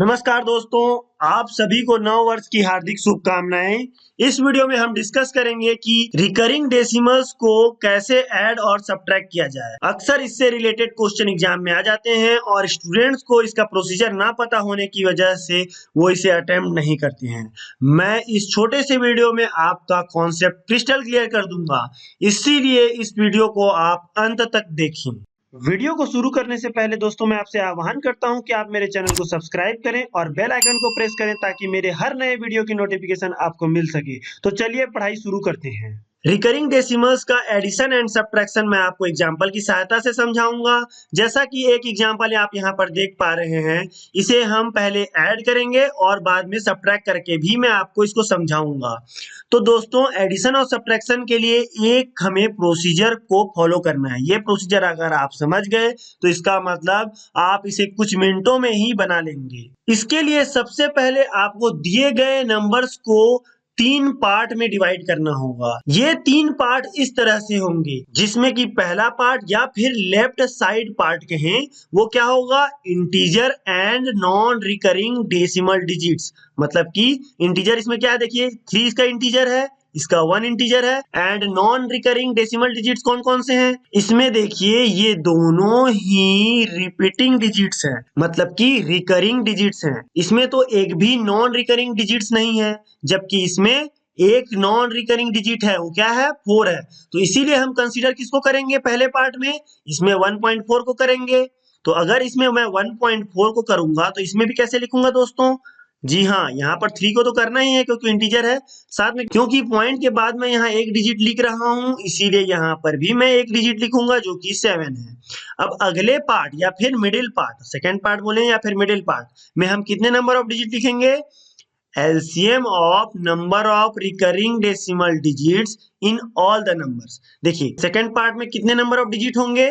नमस्कार दोस्तों, आप सभी को नव वर्ष की हार्दिक शुभकामनाएं। इस वीडियो में हम डिस्कस करेंगे कि रिकरिंग डेसिमल्स को कैसे ऐड और सब्ट्रैक्ट किया जाए। अक्सर इससे रिलेटेड क्वेश्चन एग्जाम में आ जाते हैं और स्टूडेंट्स को इसका प्रोसीजर ना पता होने की वजह से वो इसे अटेम्प्ट नहीं करते हैं। मैं इस छोटे से वीडियो में आपका कॉन्सेप्ट क्रिस्टल क्लियर कर दूंगा, इसीलिए इस वीडियो को आप अंत तक देखें। वीडियो को शुरू करने से पहले दोस्तों मैं आपसे आह्वान करता हूं कि आप मेरे चैनल को सब्सक्राइब करें और बेल आइकन को प्रेस करें ताकि मेरे हर नए वीडियो की नोटिफिकेशन आपको मिल सके। तो चलिए पढ़ाई शुरू करते हैं। रिकरिंग डेसिमल्स का एडिशन एंड सब्ट्रैक्शन मैं आपको एग्जांपल की सहायता से समझाऊंगा। जैसा कि एक एग्जांपल आप यहाँ पर देख पा रहे हैं, इसे हम पहले ऐड करेंगे और बाद में सब्ट्रैक्ट करके भी मैं आपको इसको समझाऊंगा। तो दोस्तों, एडिशन और सब्ट्रैक्शन के लिए एक हमें प्रोसीजर को फॉलो करना है। ये प्रोसीजर अगर आप समझ गए तो इसका मतलब आप इसे कुछ मिनटों में ही बना लेंगे। इसके लिए सबसे पहले आपको दिए गए नंबर्स को 3 पार्ट में डिवाइड करना होगा। ये 3 पार्ट इस तरह से होंगे, जिसमें कि पहला पार्ट या फिर लेफ्ट साइड पार्ट कहें, वो क्या होगा, integer and non recurring decimal digits. मतलब कि इंटीजर इसमें क्या है, देखिए 3 इसका इंटीजर है, इसका 1 इंटीजर है। And non recurring decimal digits कौन कौन से हैं, इसमें देखिए ये दोनों ही रिपीटिंग डिजिट्स हैं, मतलब कि रिकरिंग डिजिट्स हैं। इसमें तो एक भी नॉन रिकरिंग डिजिट्स नहीं है, जबकि इसमें एक नॉन रिकरिंग डिजिट है, वो क्या है, 4 है। तो इसीलिए हम कंसीडर किसको करेंगे पहले पार्ट में, इसमें 1.4 को करेंगे। तो अगर इसमें मैं 1.4 को करूंगा तो इसमें भी कैसे लिखूंगा दोस्तों, जी हाँ, यहाँ पर 3 को तो करना ही है क्योंकि इंटीजर है। साथ में क्योंकि पॉइंट के बाद मैं यहाँ एक डिजिट लिख रहा हूँ, इसीलिए यहाँ पर भी मैं एक डिजिट लिखूंगा जो कि 7 है। अब अगले पार्ट या फिर मिडिल पार्ट, सेकेंड पार्ट बोले या फिर मिडिल पार्ट में हम कितने नंबर ऑफ डिजिट लिखेंगे, LCM of number of recurring decimal digits in all the numbers. देखिए सेकेंड पार्ट में कितने नंबर ऑफ डिजिट होंगे,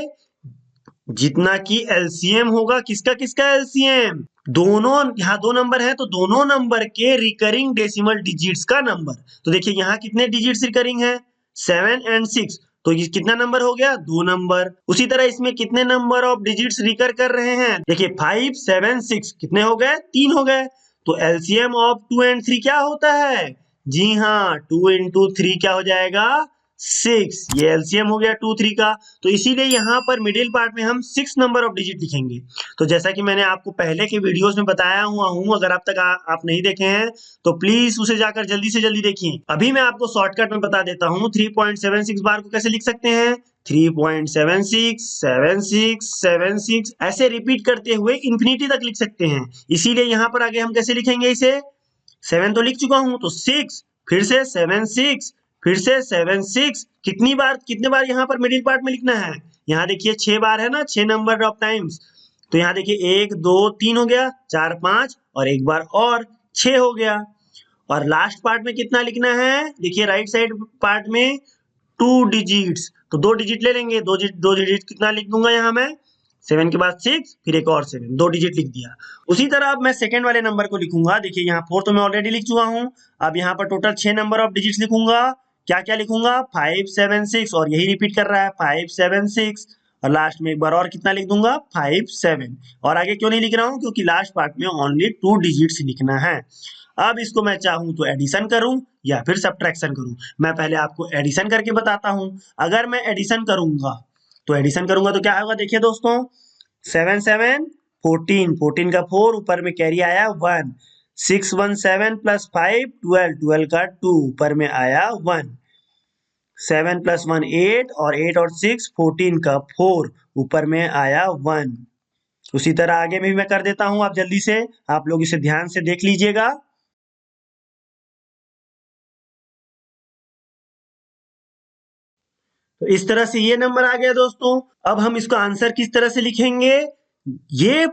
जितना कि एलसीएम होगा, किसका किसका एलसीएम, दोनों, यहाँ 2 नंबर है तो दोनों नंबर के रिकरिंग डेसिमल डिजिट्स का नंबर। तो देखिए यहाँ कितने डिजिट्स रिकरिंग है, 7 एंड 6, तो ये कितना नंबर हो गया, 2 नंबर। उसी तरह इसमें कितने नंबर ऑफ डिजिट्स रिकर कर रहे हैं, देखिए 5 7 6 कितने हो गए, 3 हो गए। तो एलसीएम ऑफ 2 एंड 3 क्या होता है, जी हाँ, 2 इंटू 3 क्या हो जाएगा, 6। ये एलसीएम हो गया 2 3 का। तो इसीलिए यहाँ पर मिडिल पार्ट में हम 6 नंबर ऑफ डिजिट लिखेंगे। तो जैसा कि मैंने आपको पहले के वीडियोस में बताया हुआ हूँ, अगर आप तक आप नहीं देखे हैं तो प्लीज उसे जाकर जल्दी से जल्दी देखिए। अभी मैं आपको शॉर्टकट में बता देता हूँ, 3.76 बार को कैसे लिख सकते हैं, 3.76 76 76 ऐसे रिपीट करते हुए इंफिनिटी तक लिख सकते हैं। इसीलिए यहाँ पर आगे हम कैसे लिखेंगे इसे, 7 तो लिख चुका हूँ तो 6, फिर से 7 6, फिर से 7 6, कितनी बार, कितने बार यहाँ पर मिडिल पार्ट में लिखना है, यहाँ देखिए 6 बार है ना, 6 नंबर ऑफ टाइम्स। तो यहाँ देखिए 1 2 3 हो गया, 4 5 और एक बार और 6 हो गया। और लास्ट पार्ट में कितना लिखना है, देखिए राइट साइड पार्ट में 2 डिजिट्स, तो 2 डिजिट ले लेंगे, 2 डिजिट कितना लिख दूंगा यहाँ मैं, 7 के बाद 6 फिर एक और 7, 2 डिजिट लिख दिया। उसी तरह अब मैं सेकंड वाले नंबर को लिखूंगा, देखिए यहाँ 4 तो मैं ऑलरेडी लिख चुका हूँ। अब यहाँ पर टोटल 6 नंबर ऑफ डिजिट्स लिखूंगा, क्या क्या लिखूंगा, 5 7 6, और यही रिपीट कर रहा है 5 7 6, और लास्ट में एक बार और कितना लिख दूंगा, 5 7। और आगे क्यों नहीं लिख रहा हूँ, क्योंकि लास्ट पार्ट में ओनली 2 डिजिट्स लिखना है। अब इसको मैं चाहूं तो एडिशन करूं या फिर सब्ट्रैक्शन करूं। मैं पहले आपको एडिशन करके बताता हूं। अगर मैं एडिशन करूंगा तो क्या होगा, देखिए दोस्तों, 7 7 14, 14 का 4, ऊपर में कैरी आया 1, 6 1 7 प्लस 5 12, 12 का 2, ऊपर में आया 1, 7 प्लस 1 8, और 8 और 6 14 का 4, ऊपर में आया 1। उसी तरह आगे भी मैं कर देता हूं, आप जल्दी से, आप लोग इसे ध्यान से देख लीजिएगा। तो इस तरह से ये नंबर आ गया दोस्तों। अब हम इसका आंसर किस तरह से लिखेंगे, ये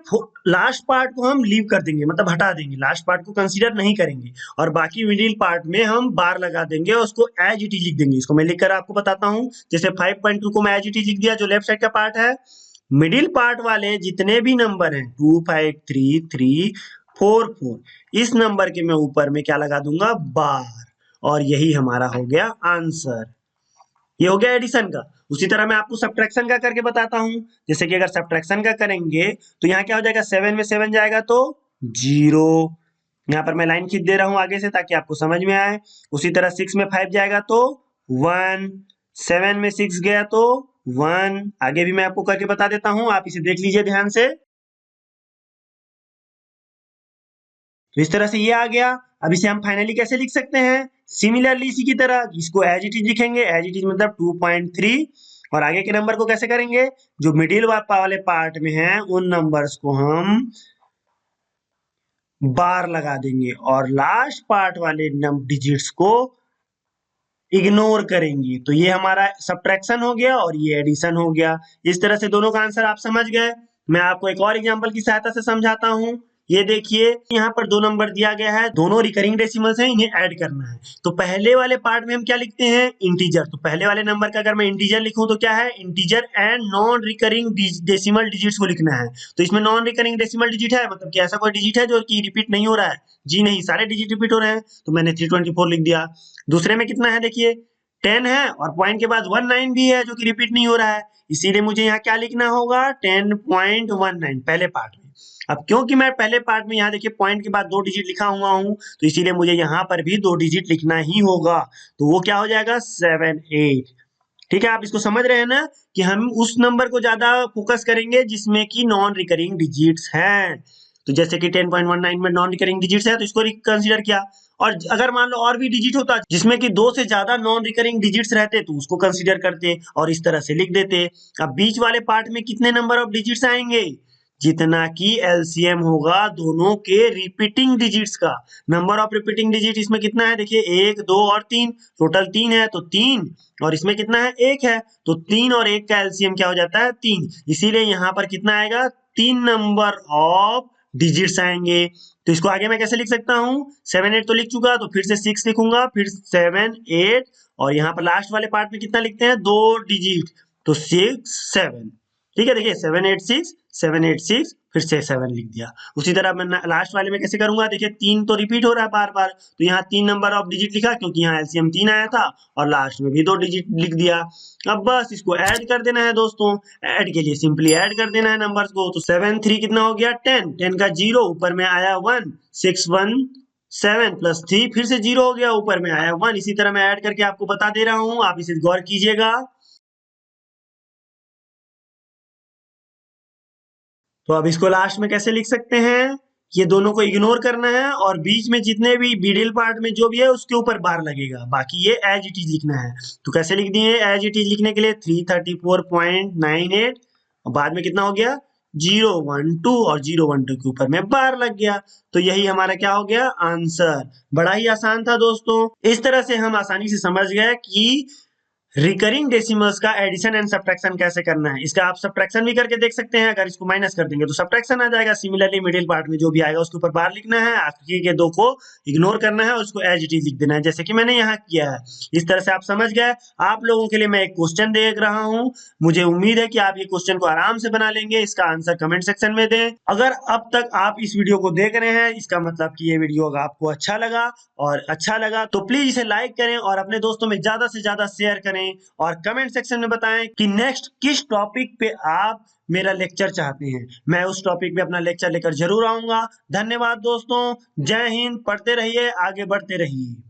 लास्ट पार्ट को हम लीव कर देंगे, मतलब हटा देंगे, लास्ट पार्ट को कंसीडर नहीं करेंगे, और बाकी मिडिल पार्ट में हम बार लगा देंगे और उसको एज इट इज लिख देंगे। इसको मैं लिखकर आपको बताता हूं, जैसे 5.2 को मैं एज इट इज लिख दिया, जो लेफ्ट साइड का पार्ट है। मिडिल पार्ट वाले जितने भी नंबर हैं, 2 5 3 3 4 4, इस नंबर के मैं ऊपर में क्या लगा दूंगा, बार, और यही हमारा हो गया आंसर। ये हो गया एडिशन का। उसी तरह मैं आपको सब्ट्रैक्शन का करके बताता हूं। जैसे कि अगर सब्ट्रैक्शन का करेंगे तो यहाँ क्या हो जाएगा, 7 में 7 जाएगा तो जीरो। यहाँ पर मैं लाइन खींच दे रहा हूं आगे से ताकि आपको समझ में आए। उसी तरह 6 में 5 जाएगा तो 1, 7 में 6 गया तो 1। आगे भी मैं आपको करके बता देता हूं, आप इसे देख लीजिए ध्यान से। तो इस तरह से ये आ गया। अब इसे हम फाइनली कैसे लिख सकते हैं? सिमिलरली इसी की तरह इसको एज इट इज लिखेंगे। एज इट इज मतलब 2.3। और आगे के नंबर को कैसे करेंगे? जो मिडिल वाले पार्ट में है उन नंबर्स को हम बार लगा देंगे और लास्ट पार्ट वाले डिजिट्स को इग्नोर करेंगे। तो ये हमारा सब्ट्रैक्शन हो गया और ये एडिशन हो गया। इस तरह से दोनों का आंसर आप समझ गए। मैं आपको एक और एग्जांपल की सहायता से समझाता हूं। ये देखिए यहाँ पर दो नंबर दिया गया है, दोनों रिकरिंग डेसिमल्स हैं, इन्हें ऐड करना है। तो पहले वाले पार्ट में हम क्या लिखते हैं? इंटीजर। तो पहले वाले नंबर का अगर मैं इंटीजर लिखूं तो क्या है? Integer and non recurring decimal digits को लिखना है। तो इसमें नॉन रिकरिंग डेसिमल डिजिट है, मतलब कि ऐसा कोई डिजिट है जो कि रिपीट नहीं हो रहा है? जी नहीं, सारे डिजिट रिपीट हो रहे हैं। तो मैंने 324 लिख दिया। दूसरे में कितना है देखिए, 10 है और पॉइंट के बाद 19 भी है जो कि रिपीट नहीं हो रहा है। इसीलिए मुझे यहाँ क्या लिखना होगा? 10.19 पहले पार्ट में। अब क्योंकि मैं पहले पार्ट में यहाँ देखिए पॉइंट के बाद 2 डिजिट लिखा हुआ हूँ, तो इसीलिए मुझे यहाँ पर भी 2 डिजिट लिखना ही होगा। तो वो क्या हो जाएगा? 78। ठीक है, आप इसको समझ रहे हैं ना कि हम उस नंबर को ज्यादा फोकस करेंगे जिसमें कि नॉन रिकरिंग डिजिट्स हैं। तो जैसे कि 10.19 में नॉन रिकरिंग डिजिट्स है तो इसको कंसीडर किया। और अगर मान लो और भी डिजिट होता जिसमें कि 2 से ज्यादा नॉन रिकरिंग डिजिट्स रहते तो उसको कंसीडर करते और इस तरह से लिख देते। अब बीच वाले पार्ट में कितने नंबर ऑफ डिजिट्स आएंगे? जितना कि एलसीएम होगा दोनों के रिपीटिंग डिजिट्स का। नंबर ऑफ रिपीटिंग डिजिट इसमें कितना है देखिए, 1, 2 और 3। टोटल 3 है तो 3, और इसमें कितना है? 1 है। तो 3 और 1 का एलसीएम क्या हो जाता है? 3। इसीलिए यहाँ पर कितना आएगा? 3 नंबर ऑफ डिजिट्स आएंगे। तो इसको आगे मैं कैसे लिख सकता हूँ? 7, 8 तो लिख चुका, तो फिर से 6 लिखूंगा, फिर 7, 8 और यहाँ पर लास्ट वाले पार्ट में कितना लिखते हैं? 2 डिजिट, तो 6, 7। ठीक है, देखिए 786, 786 फिर से 7 लिख दिया। उसी तरह मैं लास्ट वाले में कैसे करूंगा? देखिए 3 तो रिपीट हो रहा है बार बार, तो यहाँ 3 नंबर ऑफ डिजिट लिखा क्योंकि यहाँ एलसीएम 3 आया था, और लास्ट में भी 2 डिजिट लिख दिया। अब बस इसको ऐड कर देना है दोस्तों। ऐड के लिए सिंपली ऐड कर देना है नंबर्स को। तो 7 3 कितना हो गया? 10। 10 का 0 ऊपर में आया 1, 6 1 7 प्लस 3 फिर से 0 हो गया, ऊपर में आया 1। इसी तरह मैं ऐड करके आपको बता दे रहा हूँ, आप इसे गौर कीजिएगा। तो अब इसको लास्ट में कैसे लिख सकते हैं? ये दोनों को इग्नोर करना है और बीच में जितने भी मिडिल पार्ट में जो भी है उसके ऊपर बार लगेगा, बाकी ये एज इट इज लिखना है। तो कैसे लिख दिए? एज इट इज लिखने के लिए 334.98 और बाद में कितना हो गया? 012 और 012 के ऊपर में बार लग गया। तो यही हमारा क्या हो गया? आंसर। बड़ा ही आसान था दोस्तों। इस तरह से हम आसानी से समझ गए कि रिकरिंग डेसिमल्स का एडिशन एंड सब्ट्रैक्शन कैसे करना है। इसका आप सब्ट्रैक्शन भी करके देख सकते हैं। अगर इसको माइनस कर देंगे तो सब्ट्रैक्शन आ जाएगा। सिमिलरली मिडिल पार्ट में जो भी आएगा उसके ऊपर बार लिखना है, आखिरी के 2 को इग्नोर करना है और उसको एज इट इज लिख देना है, जैसे कि मैंने यहाँ किया है। इस तरह से आप समझ गए। आप लोगों के लिए मैं एक क्वेश्चन देख रहा हूँ, मुझे उम्मीद है कि आप ये क्वेश्चन को आराम से बना लेंगे। इसका आंसर कमेंट सेक्शन में दें। अगर अब तक आप इस वीडियो को देख रहे हैं इसका मतलब कि ये वीडियो आपको अच्छा लगा, और अच्छा लगा तो प्लीज इसे लाइक करें और अपने दोस्तों में ज्यादा से ज्यादा शेयर करें, और कमेंट सेक्शन में बताएं कि नेक्स्ट किस टॉपिक पे आप मेरा लेक्चर चाहते हैं। मैं उस टॉपिक पे अपना लेक्चर लेकर जरूर आऊंगा। धन्यवाद दोस्तों। जय हिंद। पढ़ते रहिए, आगे बढ़ते रहिए।